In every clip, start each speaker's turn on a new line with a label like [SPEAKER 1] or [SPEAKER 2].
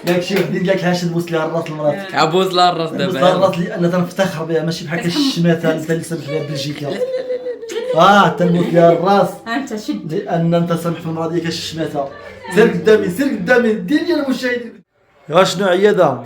[SPEAKER 1] ياك شي وحدين ديالك علاش تبوس ليها الراس لمراتك؟
[SPEAKER 2] عبوز لها الراس
[SPEAKER 1] تبوس لها
[SPEAKER 2] دابا.
[SPEAKER 1] الراس لان تنفتخر بها ماشي بحال الشماته اللي سمح فيها بلجيكا. تنبوس ليها الراس
[SPEAKER 3] انت شد
[SPEAKER 1] لان انت سامح في المراه ديالك الشماته. سير قدامي سير قدامي ديال المشاهدين. شنو عياده؟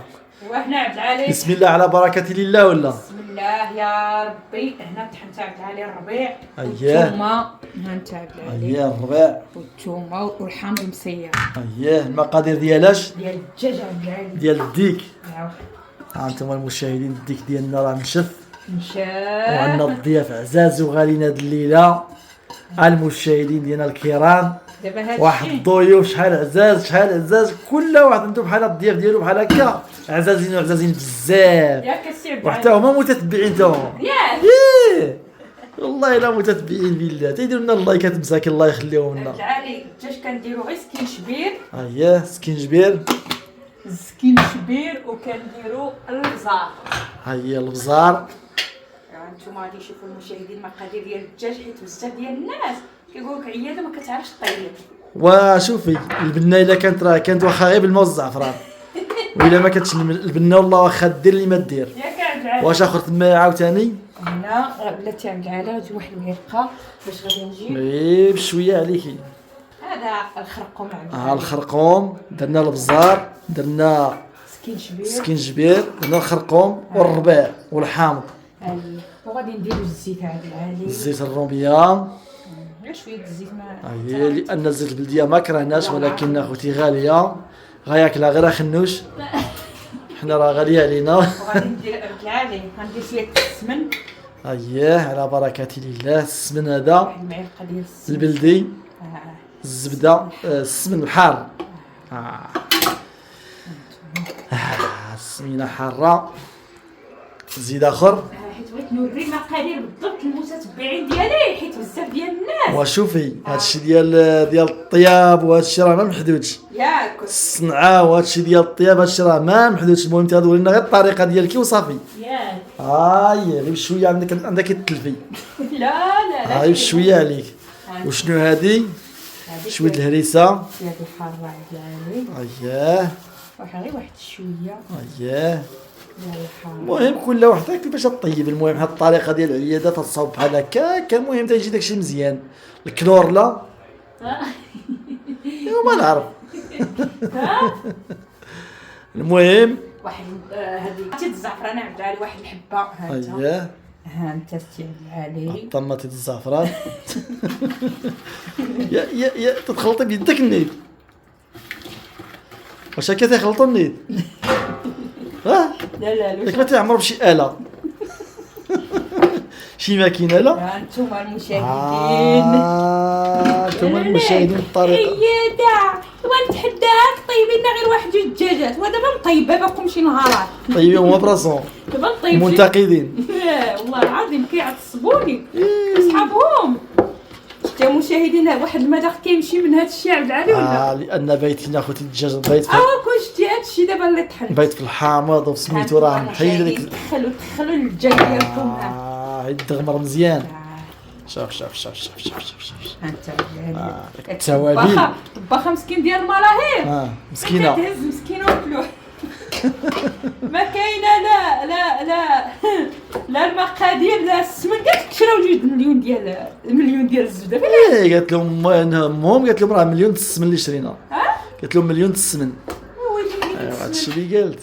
[SPEAKER 3] وهنا عبد العالي.
[SPEAKER 1] بسم الله على بركه الله ولا؟
[SPEAKER 3] بسم الله يا ربي. هنا طحنت عبد العالي الربيع.
[SPEAKER 1] اييه.
[SPEAKER 3] والثومه هنا انت عبد العالي.
[SPEAKER 1] اييه الربيع.
[SPEAKER 3] والثومه والحامض مسير.
[SPEAKER 1] اييه المقادير ديالاش؟
[SPEAKER 3] ديال الدجاج عبد العالي.
[SPEAKER 1] ديال الديك.
[SPEAKER 3] نعم.
[SPEAKER 1] هانتوما المشاهدين الديك ديالنا راه نشف.
[SPEAKER 3] مشى.
[SPEAKER 1] وعندنا الضياف عزاز وغاليين هاد الليله. المشاهدين ديالنا الكرام.
[SPEAKER 3] دابا هادشي
[SPEAKER 1] واحد الضيوف شحال عزاز شحال عزاز كل واحد عنده بحال الضياف ديالو بحال هكا عزازين وعزازين بزاف.
[SPEAKER 3] ياك السي عبد
[SPEAKER 1] وحتى
[SPEAKER 3] العالي.
[SPEAKER 1] هما متتبعين تا هما.
[SPEAKER 3] ياك
[SPEAKER 1] ايه والله الا متتبعين بالله تيديروا لنا اللايكات مساكن الله يخليهم
[SPEAKER 3] عبد
[SPEAKER 1] لنا.
[SPEAKER 3] العالي الدجاج كنديرو غير سكين شبير.
[SPEAKER 1] اييه سكينجبير.
[SPEAKER 3] سكين شبير وكنديرو البزار.
[SPEAKER 1] هي البزار.
[SPEAKER 3] انتم غادي تشوفوا المشاهدين المقادير ديال الدجاج حيت بزاف ديال الناس كيقول لك عياده ما كتعرفش طيب.
[SPEAKER 1] وشوفي البنه الا كانت راه كانت واخا غير بالماء والزعفران وإلا ما كانتش البنه والله واخا دير اللي ما دير.
[SPEAKER 3] ياك عبد العالي.
[SPEAKER 1] واش اخر تما عاوتاني؟
[SPEAKER 3] هنا بلاتي عبد العالي غادي واحد المعلقه باش غادي نجيب.
[SPEAKER 1] ايه بشويه عليكي.
[SPEAKER 3] هذا الخرقوم عبد العالي.
[SPEAKER 1] الخرقوم درنا البزار درنا
[SPEAKER 3] سكين شبير.
[SPEAKER 1] سكينجبير درنا الخرقوم والربيع والحامض.
[SPEAKER 3] اييه وغادي نديرو الزيت عبد العالي.
[SPEAKER 1] الزيت الروميه.
[SPEAKER 3] غير شويه الزيت ما
[SPEAKER 1] هي لان الزيت البلديه ما كرهناش ولكن اخوتي غاليه غياكلها غير خنوش. حنا راه غاليه علينا.
[SPEAKER 3] وغادي ندير عبد العالي غندير شويه السمن.
[SPEAKER 1] اييه على بركه الله. السمن هذا
[SPEAKER 3] واحد المعلقه ديال السمن.
[SPEAKER 1] البلدي. الزبده السمن الحار. السمينه حاره. زيد اخر.
[SPEAKER 3] حيت بغيت نوري المقادير بالضبط للمتتبعين ديالي حيت بزاف ديال الناس.
[SPEAKER 1] وشوفي هادشي ديال الطياب وهادشي راه ما محدودش.
[SPEAKER 3] ياك
[SPEAKER 1] الصنعه وهادشي ديال الطياب هادشي راه ما محدودش. المهم تهضروا لنا غير الطريقه ديالك وصافي.
[SPEAKER 3] ياك
[SPEAKER 1] غير بشويه عندك التلفي.
[SPEAKER 3] لا لا لا
[SPEAKER 1] غير بشويه عليك. وشنو هادي؟ شويه الهريسه.
[SPEAKER 3] شويه الحاره عبد العالي.
[SPEAKER 1] اييه
[SPEAKER 3] غير واحد شويه
[SPEAKER 1] اييه.
[SPEAKER 3] ديال الحاره.
[SPEAKER 1] المهم كل وحده كيفاش طيب. المهم هاد الطريقه ديال العياده تصاوب بحال هكا المهم تيجي داكشي مزيان. الكنور لا ما نعرف. المهم
[SPEAKER 3] واحد هذه الزعفران عبد العالي واحد الحبه ها انت.
[SPEAKER 1] اييه
[SPEAKER 3] ها انت سي عبد العالي.
[SPEAKER 1] طماطي الزعفران. يا تتخلطي بيدك النيت. واش هكا تيخلطوا النيت؟
[SPEAKER 3] لا لا
[SPEAKER 1] ياك ما تيعمروا بشي آلة. شي ماكينة لا؟
[SPEAKER 3] ها انتم المشاهدين.
[SPEAKER 1] انتم المشاهدين الطريقة.
[SPEAKER 3] عياده ونتحداك طيبين لنا غير واحد جوج دجاجات ودابا مطيبه باقوم شي نهارات.
[SPEAKER 1] طيبين هما براسهم.
[SPEAKER 3] دابا نطيب
[SPEAKER 1] منتقدين.
[SPEAKER 3] والله العظيم كيعصبوني صحابهم. حتى مشاهدين واحد المذاق كيمشي من هذا الشيء عبد العالي ولا؟
[SPEAKER 1] لان بيتنا اخوتي الدجاج بيت
[SPEAKER 3] كون شتي هذا الشيء دابا اللي طحن.
[SPEAKER 1] بيت في الحامض وسميتو راه محيد ديك.
[SPEAKER 3] دخلوا الدجاج ديالكم.
[SPEAKER 1] يدغمر مزيان. شوف
[SPEAKER 3] ها انت
[SPEAKER 1] التوابل.
[SPEAKER 3] طباخه مسكين ديال المراهير.
[SPEAKER 1] مسكينه.
[SPEAKER 3] كتهز مسكينه وفلوح. ما كاينه لا لا المقادير لا السمن. قالت لك شراو 2 مليون ديال الزبده.
[SPEAKER 1] ايه قالت لهم امهم قالت لهم راه مليون السمن اللي شرينا. قالت لهم مليون السمن. ايوا هادشي اللي قالت.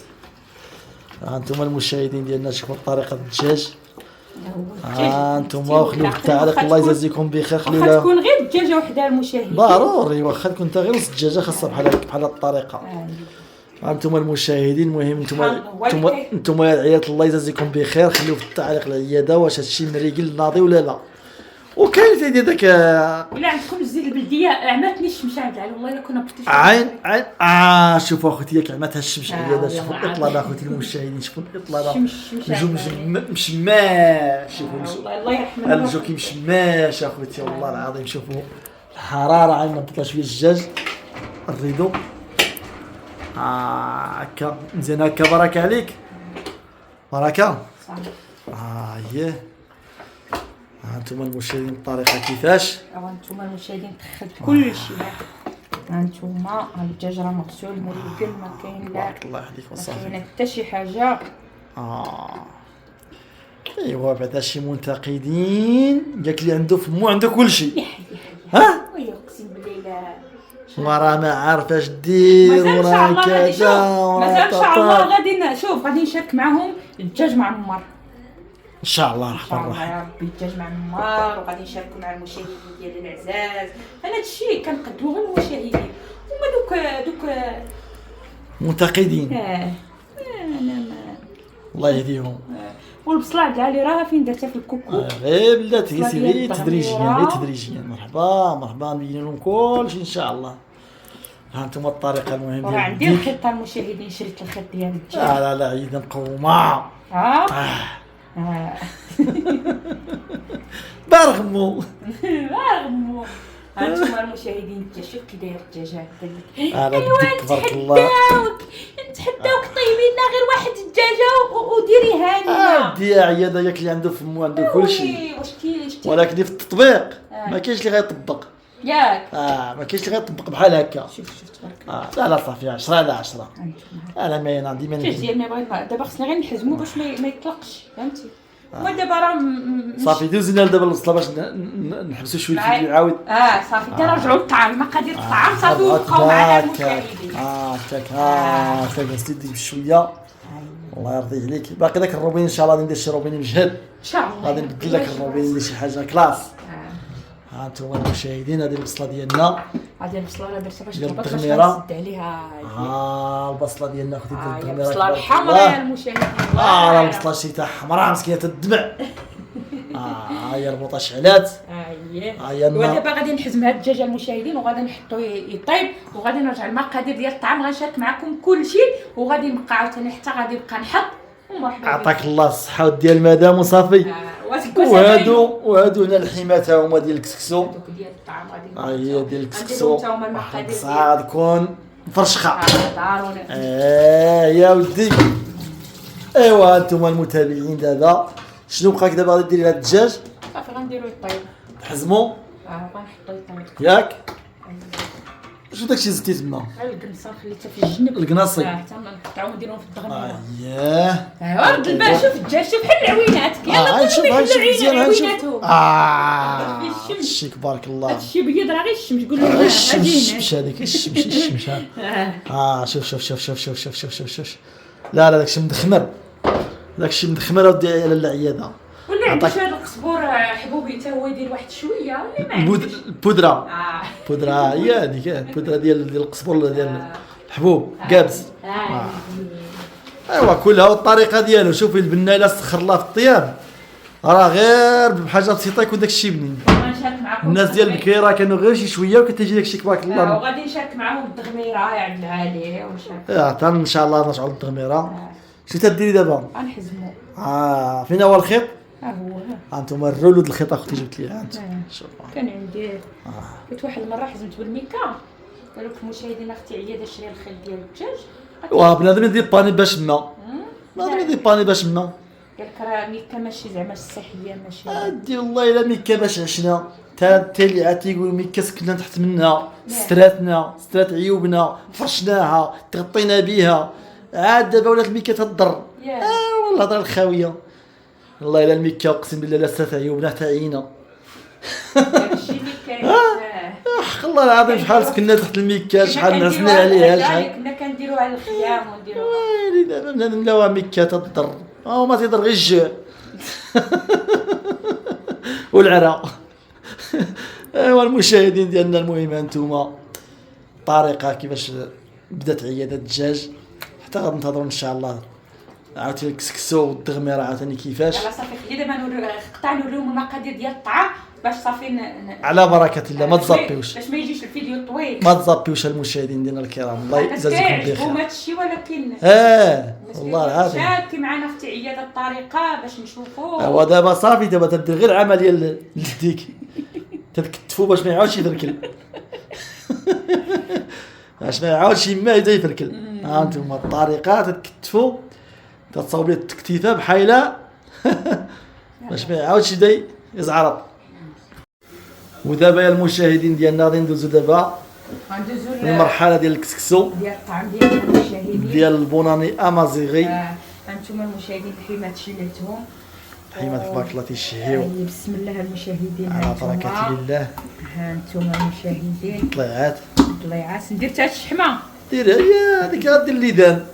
[SPEAKER 1] انتم المشاهدين ديالنا شوفوا طريقه الدجاج. انتم خليو بالتعليق الله يجازيكم بخير.
[SPEAKER 3] خليوها تكون غير الدجاجه وحدها المشاهدين.
[SPEAKER 1] ضروري واخا تكون حتى غير نص الدجاجه خاصها بحال الطريقه. انتم المشاهدين المهم انتم يا العيال الله يجازيكم بخير. خليو في التعليق العياده واش هادشي مريقل ناضي ولا لا. وكاين تيدير داك
[SPEAKER 3] ولا عندكم الزيت البلديه عماتني الشمس عبد العالي والله الا كنا بطيش
[SPEAKER 1] عين شوفوا اخوتي ياك عماتها الشمس عياده. شوفوا الاطلاله اخوتي المشاهدين شوفوا الاطلاله. نجوم مشماش. شوفوا
[SPEAKER 3] الله يرحمه
[SPEAKER 1] الجو كيمشماش اخوتي والله العظيم. شوفوا الحراره عندنا نبطلها شويه الدجاج الريدو. هكا مزيان هكا. بركه عليك بركه. اييه. انتم المشاهدين الطريقه كيفاش.
[SPEAKER 3] انتم المشاهدين دخلت كل شيء. هانتوما الدجاج راه مغسول مريقل، ما كاين لا
[SPEAKER 1] بارك الله عليك
[SPEAKER 3] ما
[SPEAKER 1] وصافي.
[SPEAKER 3] كاين حتى شي حاجه.
[SPEAKER 1] ايوا بعدا شي منتقدين قالك لي عنده فمو عنده كلشي.
[SPEAKER 3] يا
[SPEAKER 1] ها
[SPEAKER 3] وي اقسم بالله لا
[SPEAKER 1] وراه ما عارفه اش دير
[SPEAKER 3] مازال ان شاء
[SPEAKER 1] وراه
[SPEAKER 3] الله غادي شوف،
[SPEAKER 1] كذا
[SPEAKER 3] مازال ان شاء
[SPEAKER 1] وراه
[SPEAKER 3] الله غادي نشوف، غادي نشارك معاهم الدجاج معمر
[SPEAKER 1] ان شاء الله
[SPEAKER 3] ان شاء
[SPEAKER 1] الرحمن
[SPEAKER 3] الله
[SPEAKER 1] الرحيم.
[SPEAKER 3] يا ربي. الدجاج معمر وغادي نشاركوا مع المشاهدين ديالنا العزاز. انا هادشي كنقدمو غير المشاهدين، هما دوك
[SPEAKER 1] منتقدين
[SPEAKER 3] انا ما
[SPEAKER 1] الله يهديهم.
[SPEAKER 3] والبصله كاع اللي راها فين درتها في الكوكو.
[SPEAKER 1] غير بلاتي
[SPEAKER 3] بصلة
[SPEAKER 1] سيري
[SPEAKER 3] ديال
[SPEAKER 1] تدريجيا
[SPEAKER 3] التغميرة.
[SPEAKER 1] غير تدريجيا. مرحبا مرحبا نبين لهم كلشي ان شاء الله. ها انتم الطريقه المهم
[SPEAKER 3] وراه عندي
[SPEAKER 1] ديال
[SPEAKER 3] الخطه المشاهدين، شريت الخيط ديال الدجاج.
[SPEAKER 1] لا عيد مقومه برغمو.
[SPEAKER 3] رغمو هانتوما المشاهدين شوف كي داير الدجاج.
[SPEAKER 1] على
[SPEAKER 3] ايوا
[SPEAKER 1] بدك تبارك الله.
[SPEAKER 3] نتحداوك طيبي لنا غير واحد الدجاجه وديريها لنا.
[SPEAKER 1] دي عياده ياك اللي عنده فمو عنده كلشي،
[SPEAKER 3] وي، واش كاين
[SPEAKER 1] ولكن في التطبيق ما كاينش اللي غيطبق.
[SPEAKER 3] ياك
[SPEAKER 1] ما كاينش اللي غيطبق بحال هكا.
[SPEAKER 3] شوف تبارك الله.
[SPEAKER 1] لا صافي 10 على 10.
[SPEAKER 3] هانتوما
[SPEAKER 1] انا ما انا ديما
[SPEAKER 3] الدجاج ديالنا بغيت دابا خصنا غير نحزمو باش ما يطلقش، فهمتي. هو دابا راه
[SPEAKER 1] صافي دوزنا دابا البصله باش نحبسوا شويه الفيديو يعاود.
[SPEAKER 3] صافي ترجعوا للطعام، مقادير الطعام صافي وبقاو معنا المشاهدين.
[SPEAKER 1] هكاك نزيد بشويه الله يرضي عليك. باقي داك الروبين ان شاء الله غادي ندير شي روبين مجهد،
[SPEAKER 3] ان شاء الله
[SPEAKER 1] غادي نبدل لك الروبين ندير شي حاجه كلاس. ها انتم المشاهدين هذه البصله ديالنا
[SPEAKER 3] هذه البصله راه درتها باش
[SPEAKER 1] ديال
[SPEAKER 3] تطبق باش
[SPEAKER 1] التغميرة.
[SPEAKER 3] نسد عليها.
[SPEAKER 1] البصله ديالنا اختي ديال
[SPEAKER 3] هي
[SPEAKER 1] التغميره
[SPEAKER 3] البصله الحمراء يا المشاهدين.
[SPEAKER 1] راه البصله شيتها حمراء مسكينه تدمع. هي البوطه شعلات.
[SPEAKER 3] هي ودابا غادي نحزم هاد الدجاج المشاهدين وغادي نحطو يطيب وغادي نرجع المقادير ديال الطعام، غنشارك معكم كلشي وغادي نبقى عاوتاني حتى غادي نبقى نحط. ومرحبا
[SPEAKER 1] عطاك الله الصحه وديال المدام وصافي. وهادو هنا الحمات هما ديال الكسكسو.
[SPEAKER 3] دوك ديال الطعام غادي
[SPEAKER 1] هي ديال الكسكسو
[SPEAKER 3] حتى هما المقادير
[SPEAKER 1] الصاع تكون مفرشخه.
[SPEAKER 3] ضروري.
[SPEAKER 1] يا ودي. ايوا انتم المتابعين دابا شنو بقاك دابا غادي ديري هاد الدجاج
[SPEAKER 3] صافي غنديرو يطيب.
[SPEAKER 1] تحزمو
[SPEAKER 3] غنحطو يطيب
[SPEAKER 1] ياك. شنو داكشي زدتي تما؟
[SPEAKER 3] القنصه خليتها في الجنب.
[SPEAKER 1] القناصي.
[SPEAKER 3] حتى نقطعو ونديروهم في الدغميره.
[SPEAKER 1] اييه
[SPEAKER 3] رد البال شوف الدجاج شوف بحال العوينات. يلا
[SPEAKER 1] نشوف هادشي مزيان هانشوف.
[SPEAKER 3] عويناتهم.
[SPEAKER 1] هادشي تبارك الله.
[SPEAKER 3] هادشي بيض راه غير الشمس قول لهم
[SPEAKER 1] غير الشمس هذيك الشمس شوف لا داكشي مدخمر. داكشي مدخمر اودي على العياده.
[SPEAKER 3] ولا عندك هذا القزبور حبوبي حتى هو يدير واحد شويه ولا ما عندكش؟
[SPEAKER 1] البودره. البودره هي هذيك البودره ديال القزبر ديال الحبوب كابس. ايوا كلها والطريقه ديالو. شوفي البنه الا سخر الله في الطياب راه غير بحاجه بسيطه يكون داكشي بنين.
[SPEAKER 3] غنشارك معكم
[SPEAKER 1] الناس ديال البكيره كانوا غير شي شويه وكتجي داكشي تبارك الله.
[SPEAKER 3] وغادي نشارك معاهم التغميره عند العالي ونشارك.
[SPEAKER 1] حتى ان شاء الله نرجعوا للتغميره. شنو تديري دابا؟
[SPEAKER 3] غنحزمو.
[SPEAKER 1] فين هو الخيط؟
[SPEAKER 3] هو
[SPEAKER 1] انتم الرولود الخيط اختي جبت لي انت. شوف
[SPEAKER 3] كان عندي قلت واحد المره حزمت بالميكا قالوا لك المشاهدين اختي عياده شري الخيط ديال الدجاج.
[SPEAKER 1] بنادم يدير باني باش ما بنادم يدير باني باش ما
[SPEAKER 3] قال لك راه ميكا ماشي زعما الصحيه ماشي.
[SPEAKER 1] ادي والله الا ميكا باش عشنا تا اللي عاد تيقول ميكا سكننا تحت منها سترات عيوبنا فرشناها تغطينا بها عاد دابا ولات الميكا تضر. والله هضره الخاويه. والله الا الميكا اقسم بالله لا سترات عيوبنا حتى عينا.
[SPEAKER 3] ماشي ميكا.
[SPEAKER 1] حق الله العظيم شحال سكننا تحت الميكا شحال نعسنا عليها شحال
[SPEAKER 3] كنا كنديروا على الخيام ونديروا
[SPEAKER 1] ويلي دابا بنادم لا ميكا تضر ما تيضر غير الجوع والعرا. ايوا المشاهدين ديالنا المهم انتوما الطريقه كيفاش بدات عياده الدجاج حتى غننتظروا ان شاء الله عاوتاني الكسكسو والتغميره عاوتاني كيفاش.
[SPEAKER 3] يلاه صافي خلي دابا نقطع نوريهم المقادير ديال الطعام باش صافي
[SPEAKER 1] على بركه الله ما تزابيوش
[SPEAKER 3] باش ما يجيش الفيديو طويل.
[SPEAKER 1] ما تزابيوش المشاهدين ديالنا الكرام الله يجازيكم بخير.
[SPEAKER 3] هما هادشي ولكن
[SPEAKER 1] والله العظيم
[SPEAKER 3] شاركي معنا اختي عياده الطريقه باش نشوفوا.
[SPEAKER 1] هو دابا صافي دابا تدير غير عمليه لديك تتكتفوا باش ما يعاودش يفركل. باش ما يعاودش ما يبدا يفركل. ها انتم الطريقه تتكتفوا تتصاوب لي التكتيفه بحايله باش ما يعاودش يبدا يزعرط. ودابا يا المشاهدين ديالنا غادي ندوزو دابا
[SPEAKER 3] غندوزو
[SPEAKER 1] المرحله ديال الكسكسو
[SPEAKER 3] ديال الطعم ديال المشاهدين
[SPEAKER 1] ديال البوناني امازيغي.
[SPEAKER 3] هانتوما المشاهدين الحيمات شليتهم،
[SPEAKER 1] الحيمات تبارك الله تيشهيو.
[SPEAKER 3] بسم الله المشاهدين،
[SPEAKER 1] على بركه الله.
[SPEAKER 3] هانتوما المشاهدين
[SPEAKER 1] طليعات
[SPEAKER 3] طليعات. ندير حتى الشحمه،
[SPEAKER 1] ديرها هي هذيك غدير الليدان.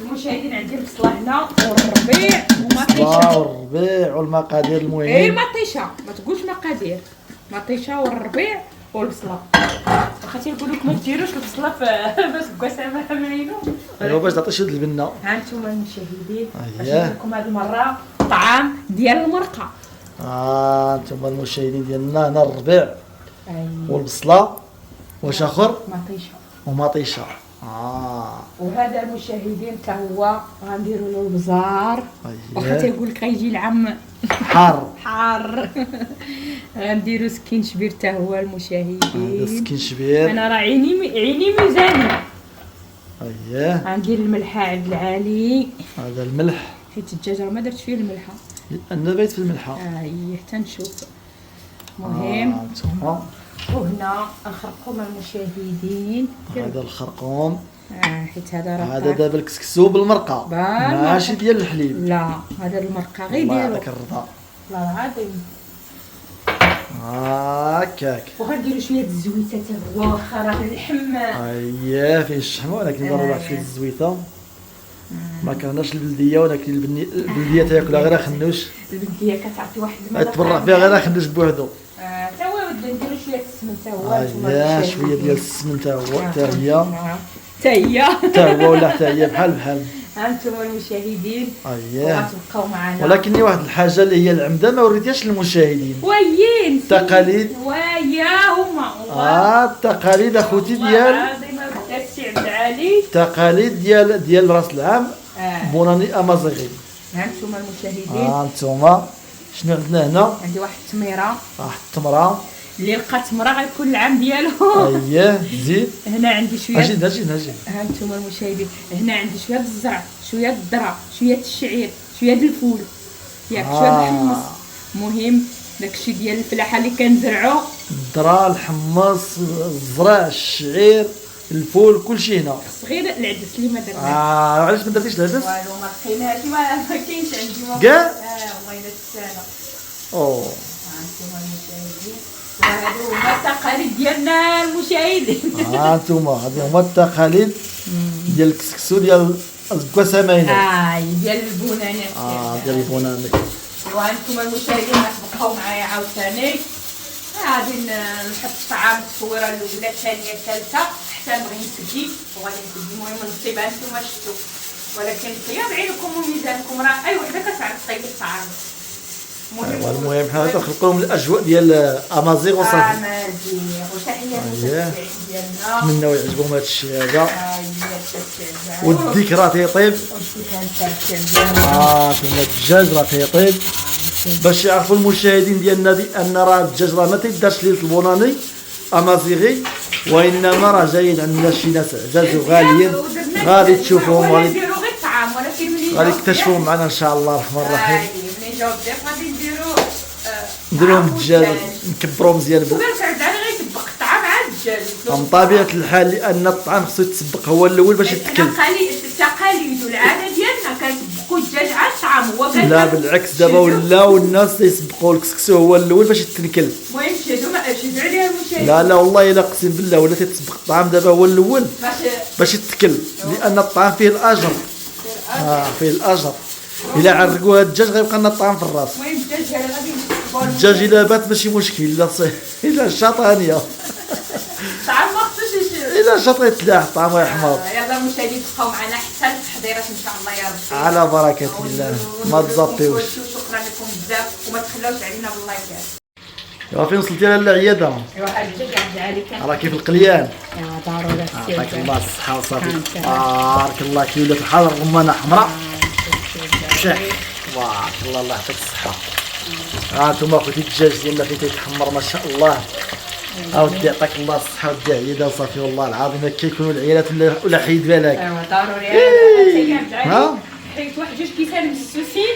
[SPEAKER 3] المشاهدين عندي البصله هنا والربيع
[SPEAKER 1] ومطيشه والربيع والمقادير المهم.
[SPEAKER 3] اي مطيشه، ما تقولش مقادير، مطيشه والربيع والبصله. واخا تيقول لك ما ديروش البصله باش كواسامه عاملينو،
[SPEAKER 1] ايوا باش تعطي شي البنه.
[SPEAKER 3] ها انتوما المشاهدين باش ندير لكم هذه المره طعام ديال المرقه.
[SPEAKER 1] انتم المشاهدين ديالنا هنا الربيع والبصله واش اخر
[SPEAKER 3] مطيشه
[SPEAKER 1] ومطيشه.
[SPEAKER 3] وهذا المشاهدين حتى هو غنديروا له البزار. واخا تيقول لك غيجي العام حار غنديروا سكين شبير حتى هو المشاهدين.
[SPEAKER 1] هذا سكين شبير.
[SPEAKER 3] انا راه عيني ميزاني. غندير الملحه عبد العالي.
[SPEAKER 1] هذا الملح
[SPEAKER 3] حيت الدجاج راه ما درتش فيه الملحه
[SPEAKER 1] لان بيت في الملحه.
[SPEAKER 3] هي حتى نشوف. المهم وهنا الخرقوم المشاهدين.
[SPEAKER 1] هذا الخرقوم
[SPEAKER 3] حيت هذا راه
[SPEAKER 1] هذا دابا الكسكسو بالمرقه ماشي ديال الحليب.
[SPEAKER 3] لا هذا المرقه غير ديالو.
[SPEAKER 1] الله يعطيك الرضا.
[SPEAKER 3] والله العظيم.
[SPEAKER 1] هكاك.
[SPEAKER 3] وغنديروا شويه الزويته حتى هو واخا راه اللحم
[SPEAKER 1] فيه الشحمه، ولكن نضربوا واحد شويه الزويته. ما كرهناش البلديه، ولكن البلديه تاكلها غير خنوش.
[SPEAKER 3] البلديه كتعطي واحد المذاق
[SPEAKER 1] تبرع فيها غير خنوش بوحدو.
[SPEAKER 3] حتى هو نديروا شويه السمن حتى هو.
[SPEAKER 1] شويه ديال السمن حتى هو حتى هو ولا حتى هي بحال.
[SPEAKER 3] ها انتم المشاهدين غتبقاو معنا.
[SPEAKER 1] ولكن واحد الحاجه اللي هي العمده ما وريتيهاش للمشاهدين.
[SPEAKER 3] وين
[SPEAKER 1] التقاليد
[SPEAKER 3] ويا هما
[SPEAKER 1] التقاليد اخوتي ديال التقاليد ديال راس العام بوناني امازيغي.
[SPEAKER 3] ها انتم المشاهدين.
[SPEAKER 1] انتم شنو عندنا هنا؟
[SPEAKER 3] عندي واحد التميره.
[SPEAKER 1] واحد التمره
[SPEAKER 3] اللي لقى تمره غيكون العام ديالو.
[SPEAKER 1] زيد.
[SPEAKER 3] هنا عندي شويه
[SPEAKER 1] اجي
[SPEAKER 3] ها انتم المشاهدين. هنا عندي شويه الزرع، شويه الذره، شويه الشعير، شويه الفول، ياك شويه الحمص. المهم داكشي ديال الفلاحه اللي كنزرعو.
[SPEAKER 1] الذره، الحمص، الزرع، الشعير، الفول، كلشي هنا.
[SPEAKER 3] غير العدس اللي ما درناش.
[SPEAKER 1] علاش ما درتيش العدس؟
[SPEAKER 3] والو ما لقيناش، ما كاينش عندي
[SPEAKER 1] كاع.
[SPEAKER 3] والله الا تسالى. انتم المشاهدين وهادو هما التقاليد ديالنا المشاهدين.
[SPEAKER 1] انتم هادو هما التقاليد ديال الكسكسو ديال الكواسامينه.
[SPEAKER 3] ديال البوناني.
[SPEAKER 1] ديال البوناني.
[SPEAKER 3] وانتم المشاهدين تبقاو معايا عاوتاني. غادي نحط الطعام التصويره الاولى الثانيه الثالثه حتى نبغي نسدي وغادي نسدي. المهم نصيبها نتوما شفتوا، ولكن طياب عينكم وميزانكم راه اي وحده كتعرف طيب الطعام.
[SPEAKER 1] المهم حنا كنخلقوا لهم الاجواء ديال امازيغ وصافي.
[SPEAKER 3] وتحيه ديالنا.
[SPEAKER 1] نتمنوا يعجبهم هذا الشيء هذا. والذكرى تيطيب. كاين الدجاج راه تيطيب باش يعرفوا المشاهدين ديالنا بان راه الدجاج راه ما تيدارش ليله البوناني امازيغي، وانما راه جايين عندنا شي ناس عزاز وغاليين غادي تشوفوهم غادي تكتشفوهم معنا ان شاء الله الرحمن الرحيم.
[SPEAKER 3] غادي
[SPEAKER 1] نديروهم الدجاج نكبروا مزيان.
[SPEAKER 3] غيتبق الطعام عاد الدجاج
[SPEAKER 1] من طبيعه الحال لان الطعام خصو يتسبق هو الاول باش يتكل.
[SPEAKER 3] التقاليد والعاده ديالنا كنسبقوا الدجاج على الطعام هو.
[SPEAKER 1] لا بالعكس دابا ولاو الناس تيسبقوا الكسكسو هو الاول باش يتنكل.
[SPEAKER 3] المهم شدوا عليها المشاهدين.
[SPEAKER 1] لا والله الا اقسم بالله ولا تيتسبق الطعام دابا هو الاول باش يتكل، لان الطعام فيه الاجر. فيه الاجر. الا عرقوا هذا الدجاج غيبقى لنا الطعام في الراس.
[SPEAKER 3] المهم الدجاج غادي
[SPEAKER 1] الدجاج الا بات ماشي مشكل، الا شاط هانيه.
[SPEAKER 3] الطعام ما خصوش
[SPEAKER 1] الا شاط غيتلاح الطعام يحمر.
[SPEAKER 3] يلا المشاهدين تبقاو معنا حتى التحضيرات ان شاء الله يا ربي.
[SPEAKER 1] على بركه الله ما تزطيوش.
[SPEAKER 3] شكرا لكم بزاف وما تخلوش علينا باللايكات.
[SPEAKER 1] ايوا فين وصلتي للعياده؟
[SPEAKER 3] ايوا هاد الدجاج عبد العالي
[SPEAKER 1] راه كيف القليان.
[SPEAKER 3] ايوا ضروري.
[SPEAKER 1] يعطيك الله الصحه وصافي. بارك الله كي ولات بحال الرمانه حمراء. بارك الله الله يعطيك الصحه. انتم خوتي الدجاج ديالنا فين تيتحمر ما شاء الله. ودي يعطيك الله الصحه ودي عياده وصافي. والله العظيم كيكونوا العيالات ولا حيد بالك.
[SPEAKER 3] ايوا ضروري. حيت واحد جوج كيسان مسوسين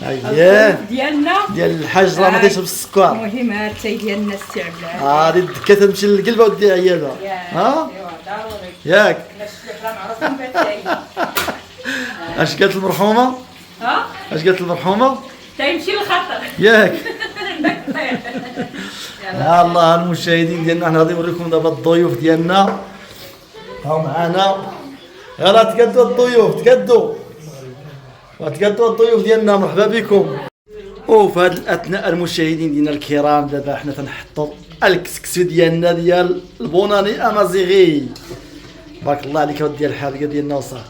[SPEAKER 1] اييه
[SPEAKER 3] ديالنا
[SPEAKER 1] ديال الحاج راه ما تيشرب السكر.
[SPEAKER 3] المهم هاد التاي ديالنا استعمال
[SPEAKER 1] هادي الدكه تمشي للقلبه وديها عياده. ها
[SPEAKER 3] ايوا ضروري
[SPEAKER 1] ياك
[SPEAKER 3] الناس الشلوح راه معروفين بالتاي.
[SPEAKER 1] اش قالت المرحومه؟
[SPEAKER 3] ها
[SPEAKER 1] اش قالت المرحومه؟
[SPEAKER 3] تيمشي للخطر
[SPEAKER 1] ياك
[SPEAKER 3] داك الطير.
[SPEAKER 1] يا الله المشاهدين ديالنا حنا غادي نوريكم دابا الضيوف ديالنا هاو معانا. يلا تقدوا الضيوف تقدوا الضيوف ديالنا مرحبا بكم. وفي هذا الاثناء المشاهدين ديالنا الكرام دابا حنا تنحطوا الكسكسو ديالنا ديال البوناني امازيغي. بارك الله عليك ودي الحلقه ديالنا وصافي.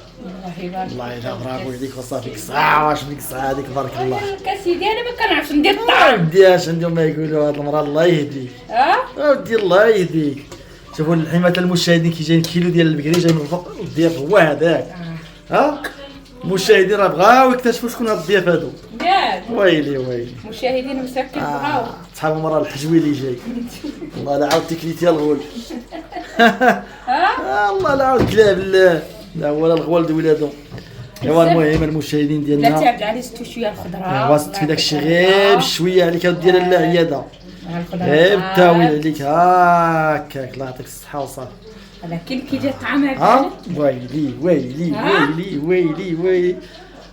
[SPEAKER 1] الله يلا برافو عليك وصافي كسعه واش فيك الساعه هذيك تبارك الله.
[SPEAKER 3] كاسيدي انا ما كنعرفش ندير الطعام.
[SPEAKER 1] ودي اش عندهم ما يقولوا هاد المراه الله يهديك. ودي الله يهديك. شوفوا الحماة المشاهدين كي جايين كيلو ديال البقري جاي من الفوق الضياف هو هذاك. ها المشاهدين راه بغاو يكتشفوا شكون هاد الضياف هادو.
[SPEAKER 3] ياك
[SPEAKER 1] ويلي
[SPEAKER 3] المشاهدين مساكين بغاو
[SPEAKER 1] صحاب المراه الحجويلي جاي. والله لا عاود تكليت يا الغول. الله لا عاود كلا بالله لا هو لا الغول د ولادو. ايوا المهم المشاهدين ديالنا
[SPEAKER 3] لا تعبد عليه ستو شويه الخضره
[SPEAKER 1] واسط في داكشي غير بشويه عليك ديال العياده غير بالتاويل عليك هكاك الله يعطيك الصحه وصافي.
[SPEAKER 3] ولكن كي جا الطعام هكا
[SPEAKER 1] ويلي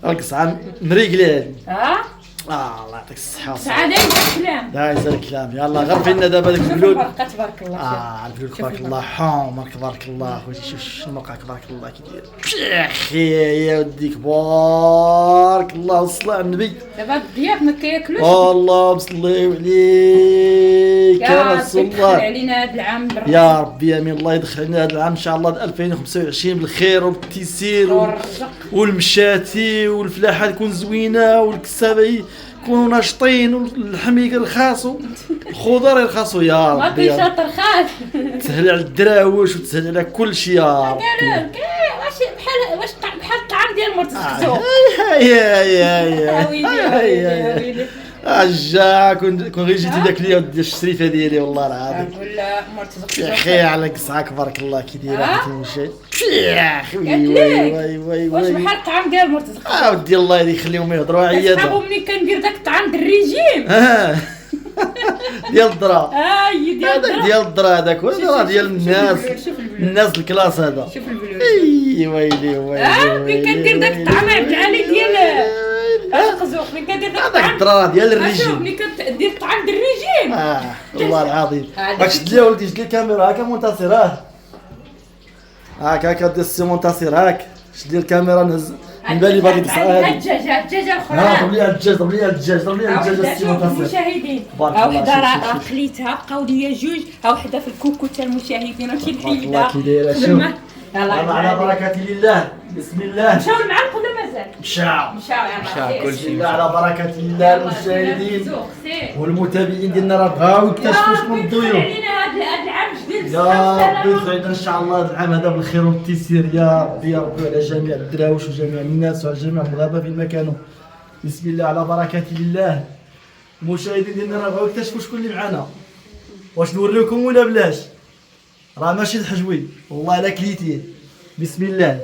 [SPEAKER 1] القصعه مريقله
[SPEAKER 3] ها
[SPEAKER 1] الله يعطيك الصحه وصافي.
[SPEAKER 3] سعاده الكلام
[SPEAKER 1] دايز الكلام يلا غير فينا دابا داك الفلول.
[SPEAKER 3] تبارك الله
[SPEAKER 1] الفلول تبارك الله حومك تبارك الله خوتي شوف شنو وقع تبارك الله كي داير اخي يا وديك بارك الله وصلى على النبي.
[SPEAKER 3] دابا الضياف ما كياكلوش
[SPEAKER 1] اللهم صلي عليك يا رسول
[SPEAKER 3] يدخل
[SPEAKER 1] الله.
[SPEAKER 3] علينا هذا العام بالرزق
[SPEAKER 1] يا ربي امين الله يدخل علينا هذا العام ان شاء الله 2025 بالخير وبالتيسير
[SPEAKER 3] والرزق
[SPEAKER 1] والمشاتي والفلاحه تكون زوينه والكسابه يكونوا ناشطين واللحم يرخصوا الخضر يرخصوا يا
[SPEAKER 3] ما
[SPEAKER 1] ربي.
[SPEAKER 3] كاين شاطر خاف
[SPEAKER 1] تسهل على الدراوش وتسهل على كل شيء يا ربي.
[SPEAKER 3] واش بحال الطعام ديال مرت زكزو.
[SPEAKER 1] يا
[SPEAKER 3] ويلي
[SPEAKER 1] اجا كون غير جيتي داك اليوم ديال الشريفه ديالي والله العظيم.
[SPEAKER 3] ولا مرت زكزو
[SPEAKER 1] يا اخي على قصعك بارك الله كي دايره بنت المشاهد. يا اخي
[SPEAKER 3] واش بحال الطعام ديال مرت زكزو.
[SPEAKER 1] ودي الله يخليهم يهضروا عياده.
[SPEAKER 3] صحابو ملي كندير داك الطعام ديال الريجيم
[SPEAKER 1] ديال الضرا
[SPEAKER 3] ديال
[SPEAKER 1] الضرا هذاك راه ديال الناس الكلاس هذا.
[SPEAKER 3] شوف الفلوس
[SPEAKER 1] ويلي
[SPEAKER 3] ملي كندير داك الطعام عبد العالي ديال القزوق ملي كندير داك
[SPEAKER 1] هذاك الضرا ديال الريجيم.
[SPEAKER 3] ملي كندير الطعام ديال الريجيم
[SPEAKER 1] والله العظيم. راك شد لي ولدي شد لي الكاميرا هكا منتصر هكا دير السي منتصر هاك شد لي الكاميرا نهز من بالي باغي نقص هادي.
[SPEAKER 3] الدجاجه الاخرى
[SPEAKER 1] ضرب لي الدجاج السي منتصر.
[SPEAKER 3] المشاهدين ها وحده راه خليتها بقاو ليا جوج ها وحده في الكوكو تاع المشاهدين راه
[SPEAKER 1] الله كي دايره شوف على بركه الله بسم الله.
[SPEAKER 3] مشاو المعلق ولا مازال؟
[SPEAKER 1] مشاو كل شيء على بركه الله. المشاهدين والمتابعين ديالنا راه بغاو يكتشفوا شكون الضيوف.
[SPEAKER 3] علينا هذا العام جديد
[SPEAKER 1] يا ربي يسعدنا ان شاء الله هذا العام هذا بالخير والتيسير يا ربي على جميع الدراوش وجميع الناس وعلى جميع الغابه فين ما كانوا. بسم الله على بركه الله. المشاهدين ديالنا راه بغاو يكتشفوا شكون اللي معنا. واش نوريكم ولا بلاش؟ راه ماشي الحجوي والله الا كليتيه. بسم الله.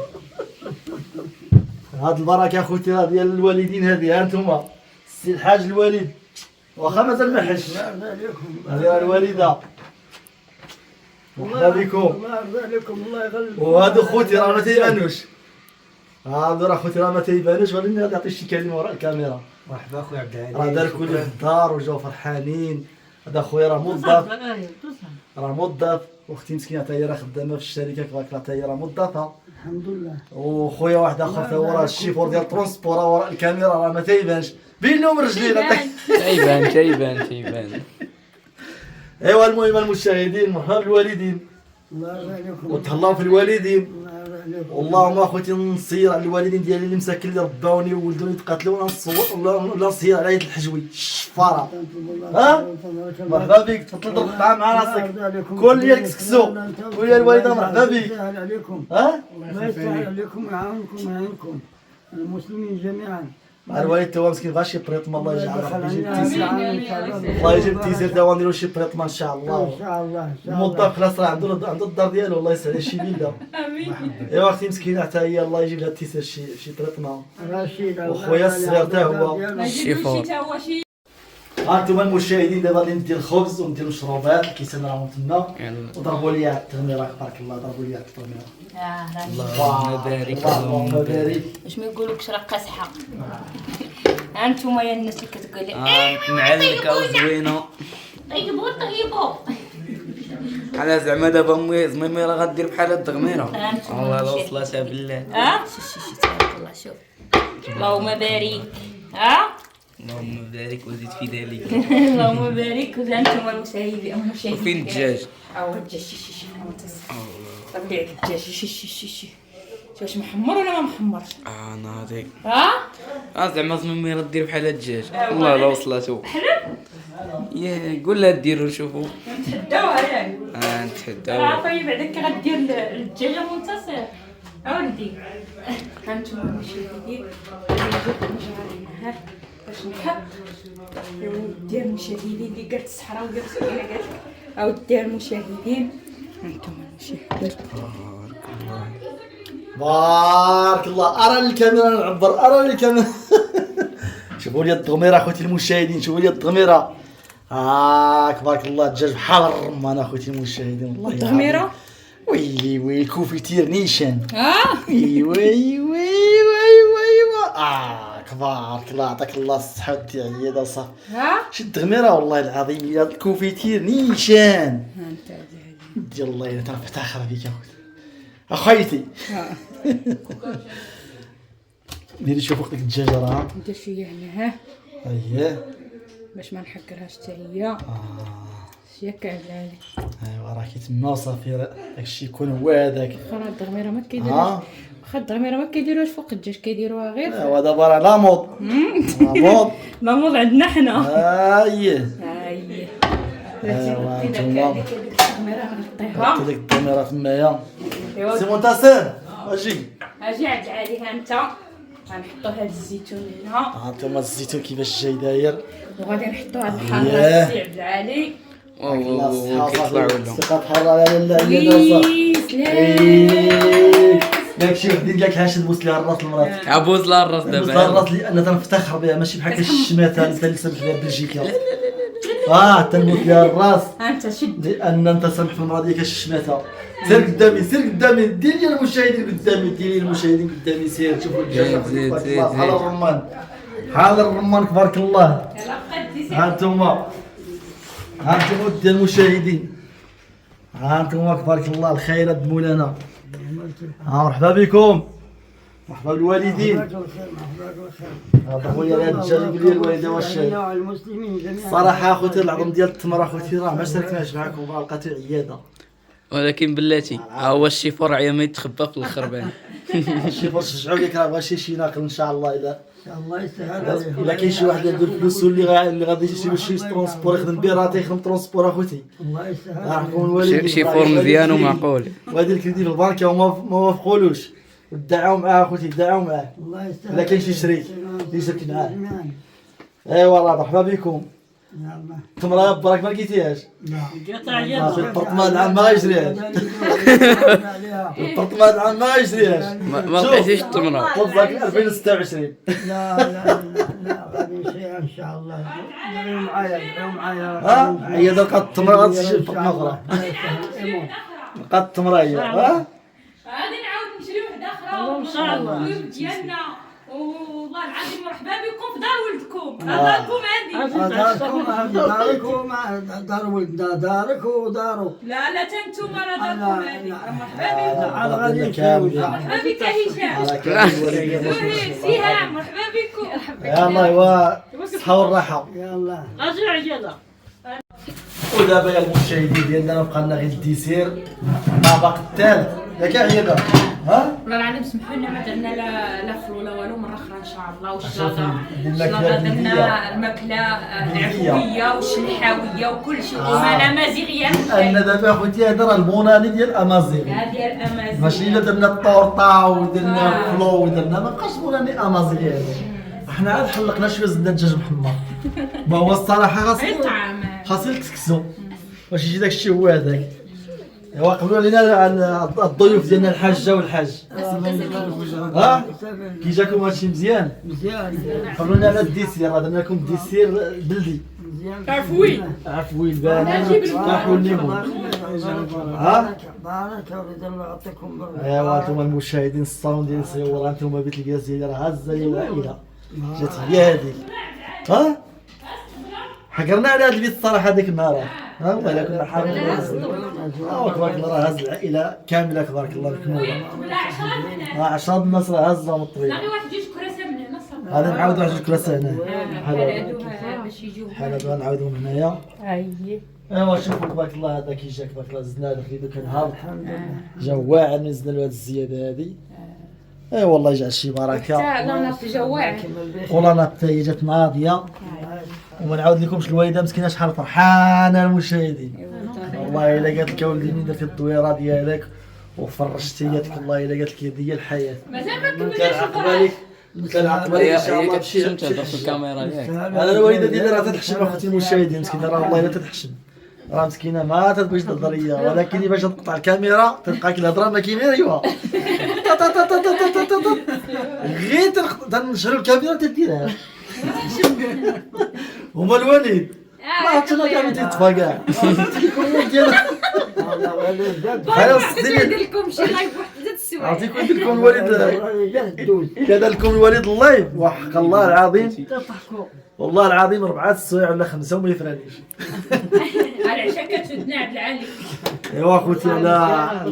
[SPEAKER 1] هاد البركه اخوتي راه ديال الوالدين هذه ها انتم السي الحاج الوالد واخا مازال ما حش. هذه الوالده مرحبا بكم.
[SPEAKER 2] الله يرضى عليكم الله يغلب.
[SPEAKER 1] وهادو خوتي راه ما تيبانوش. هادو راه خوتي راه ما تيبانوش ولكن غادي نعطي شي كلمه وراء الكاميرا.
[SPEAKER 2] مرحبا خويا عبد العالي.
[SPEAKER 1] راه دار كل في الدار وجاو فرحانين. هذا خويا راه موظف واختي مسكينه حتى هي راه خدامه في الشركه كبارك الله حتى هي راه موظفه
[SPEAKER 2] الحمد لله.
[SPEAKER 1] وخويا واحد اخر حتى هو راه الشيفور ديال الترونسبور وراء الكاميرا راه ما تيبانش بين لهم رجلين.
[SPEAKER 4] تيبان.
[SPEAKER 1] ايوا المهم المشاهدين مرحبا بالوالدين
[SPEAKER 2] الله يرضى عليكم.
[SPEAKER 1] وتهلاو في الوالدين.
[SPEAKER 2] الله يرضى عليكم.
[SPEAKER 1] اللهم اخوتي نصير على الوالدين ديالي اللي مساكين اللي رباوني وولدوني يتقاتلوا ولا نصير على يد الحجوي الشفاره. ها مرحبا بك تفضل ضرب الطعام مع راسك. كل ديال كسكسو ويا الوالده مرحبا بك.
[SPEAKER 2] يسهل عليكم.
[SPEAKER 1] ها
[SPEAKER 2] الله يسهل عليكم ويعاونكم ويعينكم المسلمين جميعا.
[SPEAKER 1] مع الوالد توا مسكين بغاش يبريطما الله يجعل ربي يجيب التيسير
[SPEAKER 2] الله
[SPEAKER 1] الله يجيب التيسير توا نديرو شي بريطما ان شاء
[SPEAKER 2] ان
[SPEAKER 1] الله
[SPEAKER 2] شاء الله
[SPEAKER 1] الموظف خلاص راه عنده الدار ديالو الله يسهل شي بيدا ايوا اختي مسكينه حتى هي الله يجيب لها التيسير شي بريطما
[SPEAKER 2] رشيد
[SPEAKER 1] وخويا الصغير تا هو. ها انتم المشاهدين دابا غادي ندير الخبز وندير المشروبات الكيسان راهم تما وضربوا لي التغميره تبارك الله ضربوا لي التغميره
[SPEAKER 4] اللهم بارك
[SPEAKER 1] اللهم بارك
[SPEAKER 4] باش ما يقولوكش راه قاصحه. ها انتوما يا الناس اللي كتقول لي
[SPEAKER 5] معلكه وزوينه
[SPEAKER 4] طيبوا
[SPEAKER 5] على زعما دابا امي زميمي راه غدير بحال هاد التغميره
[SPEAKER 4] ها انتوما
[SPEAKER 5] والله لا
[SPEAKER 4] ماشي.
[SPEAKER 5] وصلتها بالله.
[SPEAKER 4] شي تبارك الله. شوف اللهم بارك.
[SPEAKER 5] اللهم بارك وزيد في ذلك.
[SPEAKER 4] اللهم بارك. وها انتوما المشاهدين
[SPEAKER 5] وفين الدجاج؟
[SPEAKER 4] الدجاج شي طلع لك الدجاج شي واش محمر ولا ما محمرش؟
[SPEAKER 5] ناضي
[SPEAKER 4] ها
[SPEAKER 5] زعما زميمي راه دير بحال هاد الدجاج والله لا وصلتو.
[SPEAKER 4] حلب
[SPEAKER 5] يا قول لها ديروا نشوفوا.
[SPEAKER 4] نتحداوها ياك
[SPEAKER 5] نتحداو.
[SPEAKER 4] راه طيب بعدا كي غدير الدجاجه منتصر اولدي. ها انتوما المشاهدين ها باش نحط ودير المشاهدين اللي قالت الصحراء وقالت سكينه قالت او دير المشاهدين. ها انتوما المشاهدين
[SPEAKER 1] بارك الله. ارى الكاميرا نعبر ارى الكاميرا شوفوا لي التغميره اخوتي المشاهدين شوفوا لي التغميره تبارك الله الدجاج بحال الرمان اخوتي المشاهدين والله
[SPEAKER 4] التغميره
[SPEAKER 1] وي الكوفيتير نيشان
[SPEAKER 4] ها
[SPEAKER 1] وي تبارك الله يعطيك الله الصحة والتعية هذا صافي.
[SPEAKER 4] ها
[SPEAKER 1] شي التغميرة والله العظيم يا الكوفيتير نيشان.
[SPEAKER 4] ها انت
[SPEAKER 1] ديال الله الا تنفتخر بك اخويتي. ديري شوف اختك الدجاجة راه
[SPEAKER 4] ندير شويه هنا ها
[SPEAKER 1] اييه
[SPEAKER 4] باش ما نحكرهاش حتى هي. شي كعب عليك
[SPEAKER 1] ايوا راكي تما وصافي داكشي يكون هو هذاك.
[SPEAKER 4] واخا الدغميره ما كيديروش واخا الدغميره ما كيديروش فوق الدجاج كيديروها غير
[SPEAKER 1] ايوا دابا راه لا مود
[SPEAKER 4] لا مول عندنا حنا.
[SPEAKER 1] اييه
[SPEAKER 4] اييه
[SPEAKER 1] ايوا انتوما
[SPEAKER 4] الدغميره غنحطيها
[SPEAKER 1] ديك الكاميرا تمايا
[SPEAKER 4] ايوا
[SPEAKER 1] سي منتصر اجي
[SPEAKER 4] اجي عد عليها انت. غنحطو هاد الزيتون هنا
[SPEAKER 1] ها انتوما الزيتون كيفاش جاي داير
[SPEAKER 4] وغادي نحطو هاد
[SPEAKER 1] إيه.
[SPEAKER 4] الحاره السي عبد العالي.
[SPEAKER 5] كيطلع ولا
[SPEAKER 1] ثقة حرة لا لا هي دازا
[SPEAKER 4] سلام.
[SPEAKER 1] داكشي وحدي ديالك هاش تبوس ليها الراس المرات
[SPEAKER 5] عبوز لها الراس
[SPEAKER 1] تبوس
[SPEAKER 5] دابا.
[SPEAKER 1] لها الراس لان تنفتخر بها ماشي بحال الشماتة اللي سمح لها بلجيكا تنبوس ليها الراس
[SPEAKER 4] ها انت شد
[SPEAKER 1] لان انت سامح في المراه ديالك الشماتة. سير قدامي دير لي المشاهدين قدامي ديري المشاهدين قدامي سير شوفوا الدجاج بحال الرمان بحال الرمان تبارك الله.
[SPEAKER 4] يلا قدي
[SPEAKER 1] ها انتوما ديال المشاهدين ها انتوما تبارك الله الخيرات مولانا. مرحبا بكم مرحبا بالوالدين. هذا خويا هذا الدجاج يقول لي الوالده واش
[SPEAKER 2] المسلمين جميعا
[SPEAKER 1] صراحه اخوتي العظم ديال التمر اخوتي راه ما شاركناش معكم راه لقيتو عياده
[SPEAKER 5] ولكن بلاتي هو الشي فرع ما يتخبى في الخربان.
[SPEAKER 1] شي فرصه شجعوا لك راه بغى شي ناكل ان شاء الله الا
[SPEAKER 2] الله يسهل عليهم.
[SPEAKER 1] الا كاين شي واحد عنده الفلوس اللي غادي يشري شي ترونسبور يخدم بيراتي يخدم ترونسبور اخوتي
[SPEAKER 2] الله يسهل
[SPEAKER 1] راح
[SPEAKER 2] عليهم.
[SPEAKER 1] يكون الوالدين
[SPEAKER 5] شي فور مزيان ومعقول.
[SPEAKER 1] وهذا الكريدي في البنكه وما وافقولوش ودعوا معاه اخوتي دعوا معاه
[SPEAKER 2] الله يسهل
[SPEAKER 1] الا كاين شي
[SPEAKER 2] عليهم.
[SPEAKER 1] شريك يشرك معاه.
[SPEAKER 2] جميعاً.
[SPEAKER 1] ايوا راه مرحبا بكم.
[SPEAKER 2] يلا
[SPEAKER 1] التمره برك ما لقيتيهاش
[SPEAKER 2] لا
[SPEAKER 1] في البرطمان العام ما يشريهاش البرطمان العام ما يشريهاش
[SPEAKER 5] ما لقيتيش التمره.
[SPEAKER 1] طلبك 2026
[SPEAKER 2] لا غادي شيء ان شاء الله. ديروا معايا
[SPEAKER 1] عيادة لقات التمره غادي تشري البرطمان اخرى لقات التمره هي
[SPEAKER 3] غادي نعاود نشري وحده اخرى
[SPEAKER 4] ان شاء الله.
[SPEAKER 3] البيوت ديالنا والله العظيم مرحبا بكم في دار ولدكم. داركم هذه
[SPEAKER 2] دار ولدنا دارك ودارو.
[SPEAKER 3] لا تنتوما راه داركم هذه. مرحبا بكم
[SPEAKER 2] على غادي نساوي
[SPEAKER 3] مرحبا بك هشام زهير سهام مرحبا بكم.
[SPEAKER 1] يلا ايوا الصحة والراحة.
[SPEAKER 2] يلا
[SPEAKER 1] ودابا يا المشاهدين ديالنا بقى لنا غير الديسير الطبق الثالث ياك عيادة
[SPEAKER 3] والله العظيم سمحوا لنا ما درنا لا فلو لا والو مره اخرى ان شاء الله.
[SPEAKER 1] شوفي،
[SPEAKER 3] والشلاضه
[SPEAKER 1] الماكلة
[SPEAKER 3] درنا الماكله العفويه والشلحاويه وكل شيء وما مازيغيه
[SPEAKER 1] ان دابا اخوتي هذا راه البوناني ديال الامازيغ
[SPEAKER 3] هذه الامازيغ
[SPEAKER 1] ماشي الا درنا الطورطه ودرنا الفلو ودرنا ما بقاش بوناني امازيغ هذا احنا عاد حلقنا شويه زدنا الدجاج محمر. ما هو الصراحه
[SPEAKER 4] طعام.
[SPEAKER 1] خاص يتكسو واش يجي داك الشيء هو هذاك. ايوا قبلوا علينا الضيوف ديالنا الحاجه والحاج. ها كي جاكم هادشي مزيان
[SPEAKER 2] مزيان
[SPEAKER 1] قبلوا لنا على الديسير. درنا لكم ديسير بلدي
[SPEAKER 2] مزيان
[SPEAKER 4] عفوي.
[SPEAKER 1] عفوي البنات كاحو الليمون. ها
[SPEAKER 2] بارك ولد الله يعطيكم بركه.
[SPEAKER 1] ايوا انتم المشاهدين الصالون ديال صيور انتم بيت الكاس ديالي راه هازه لي العائله جات هي هذيك. ها حكرنا على هذا البيت الصراحه هذيك النهار. ها والله كنا حارين تبارك الله راه هاز العائله كامله تبارك الله الكموله. 10 الناس راه هازه من الطريق.
[SPEAKER 4] باغي واحد جوج كراسه من هنا صافي.
[SPEAKER 1] هذا نعاود واحد الكراسه هنا
[SPEAKER 4] بحال هادو باش يجيو.
[SPEAKER 1] بحال هذا نعاودو من هنايا.
[SPEAKER 4] اي
[SPEAKER 1] ايوا شوفوا تبارك الله هذا كي جا تبارك الله زدنا هذا خليدو كان هابط
[SPEAKER 2] الحمد لله.
[SPEAKER 1] جا واعر من زدنا له هذه الزياده هذه. اي والله يجعل شي بركه.
[SPEAKER 4] لا ناس جواع.
[SPEAKER 1] والله انا حتى هي جات ناضيه وما نعاود لكمش الوالده مسكينه شحال فرحانه المشاهدين. والله الا قالت لك اولدي من درتي الدويره ديالك وفرشتي يدك والله الا قالت لك هي الحياه.
[SPEAKER 4] مازال ما كملناش
[SPEAKER 1] كان عقبالك كان عقبالك ان شاء الله تمشي
[SPEAKER 5] انت في الكاميرا ياك.
[SPEAKER 1] انا الوالده ديالي راه تتحشم اختي المشاهدين مسكينه راه والله الا تتحشم. راه مسكينه ما تبغيش تهضر ليا ولكن باش تقطع الكاميرا تلقاك الهضره ما كيميريوها. غير تنشروا الكاميرا تديرها. هما الوالد ما عرفتش انا كامل تيطفى كاع.
[SPEAKER 2] والله
[SPEAKER 4] ندير لكم شي لايف واحد 3 سوايع.
[SPEAKER 1] عرفتي كنت لكم الوالد الا دار لكم الوالد اللايف وحق الله العظيم
[SPEAKER 2] تضحكوا.
[SPEAKER 1] والله العظيم 4 السوايع ولا 5 وما يفرانيش.
[SPEAKER 4] العشاء كتشدنا عبد العالي.
[SPEAKER 1] ايوا خوتي انا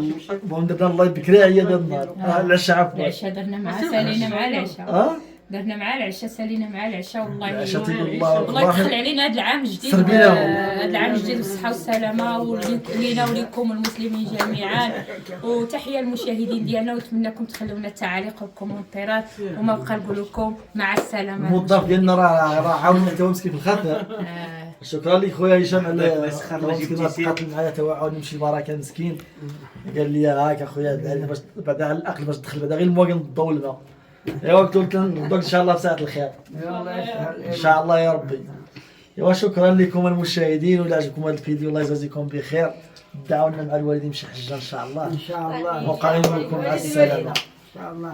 [SPEAKER 1] بون درنا اللايف بكري هي ديال النهار العشاء عفوا.
[SPEAKER 4] العشاء درنا مع سالينا مع العشاء.
[SPEAKER 1] ها
[SPEAKER 4] درنا مع العشاء سالينا مع العشاء والله.
[SPEAKER 1] العشاء تيقول الله
[SPEAKER 4] الله يدخل علينا هذا العام الجديد.
[SPEAKER 1] سربيناهم.
[SPEAKER 4] هذا العام الجديد بالصحة والسلامة ولينا ولكم المسلمين جميعا. وتحية للمشاهدين ديالنا ونتمنىكم تخلوا لنا التعاليق والكومنتيرات وما بقى نقول لكم مع السلامة.
[SPEAKER 1] الموظف ديالنا راه عاوننا حتى هو مسكين في الخاطر. شكرا لك خويا هشام على تقاتل معايا تا عاود نمشي بركه مسكين. قال لي هاك اخويا باش بعد على الاكل باش تدخل بعدا غير المواقن نضو الماء. ايوا قلت لك نضوك ان شاء الله في ساعه الخير
[SPEAKER 2] الله يسهل.
[SPEAKER 1] ان شاء الله يا ربي. ايوا شكرا لكم المشاهدين ولا عجبكم هذا الفيديو الله يجازيكم بخير. دعونا مع الوالدين شي حجه ان شاء الله
[SPEAKER 2] ان شاء الله.
[SPEAKER 1] وقايم لكم مع السلامه.
[SPEAKER 2] ان شاء الله.